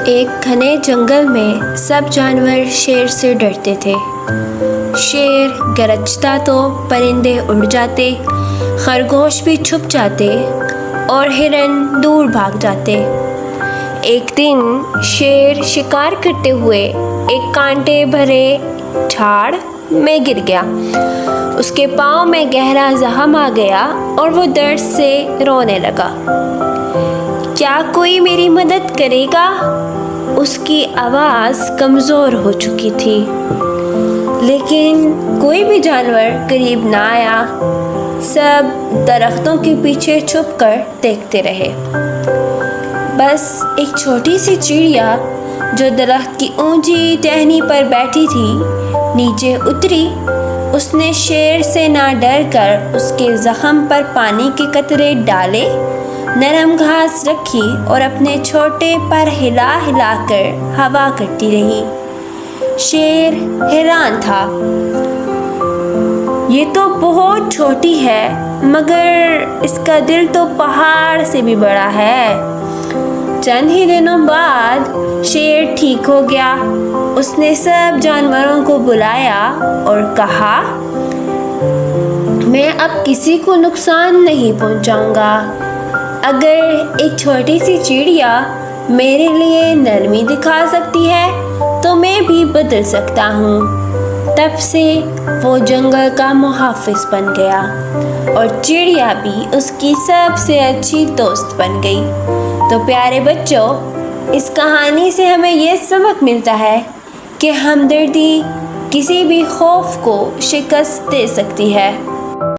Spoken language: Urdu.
ایک گھنے جنگل میں سب جانور شیر سے ڈرتے تھے۔ شیر گرجتا تو پرندے اڑ جاتے، خرگوش بھی چھپ جاتے اور ہرن دور بھاگ جاتے۔ ایک دن شیر شکار کرتے ہوئے ایک کانٹے بھرے جھاڑ میں گر گیا۔ اس کے پاؤں میں گہرا زخم آ گیا اور وہ درد سے رونے لگا۔ کیا کوئی میری مدد کرے گا؟ اس کی آواز کمزور ہو چکی تھی، لیکن کوئی بھی جانور قریب نہ آیا۔ سب درختوں کے پیچھے چھپ کر دیکھتے رہے۔ بس ایک چھوٹی سی چڑیا جو درخت کی اونچی ٹہنی پر بیٹھی تھی نیچے اتری۔ اس نے شیر سے نہ ڈر کر اس کے زخم پر پانی کے قطرے ڈالے، نرم گھاس رکھی اور اپنے چھوٹے پر ہلا ہلا کر ہوا کرتی رہی۔ شیر حیران تھا، یہ تو بہت چھوٹی ہے مگر اس کا دل تو پہاڑ سے بھی بڑا ہے۔ چند ہی دنوں بعد شیر ٹھیک ہو گیا۔ اس نے سب جانوروں کو بلایا اور کہا، میں اب کسی کو نقصان نہیں پہنچاؤں گا۔ اگر ایک چھوٹی سی چڑیا میرے لیے نرمی دکھا سکتی ہے تو میں بھی بدل سکتا ہوں۔ تب سے وہ جنگل کا محافظ بن گیا اور چڑیا بھی اس کی سب سے اچھی دوست بن گئی۔ تو پیارے بچوں، اس کہانی سے ہمیں یہ سبق ملتا ہے کہ ہمدردی کسی بھی خوف کو شکست دے سکتی ہے۔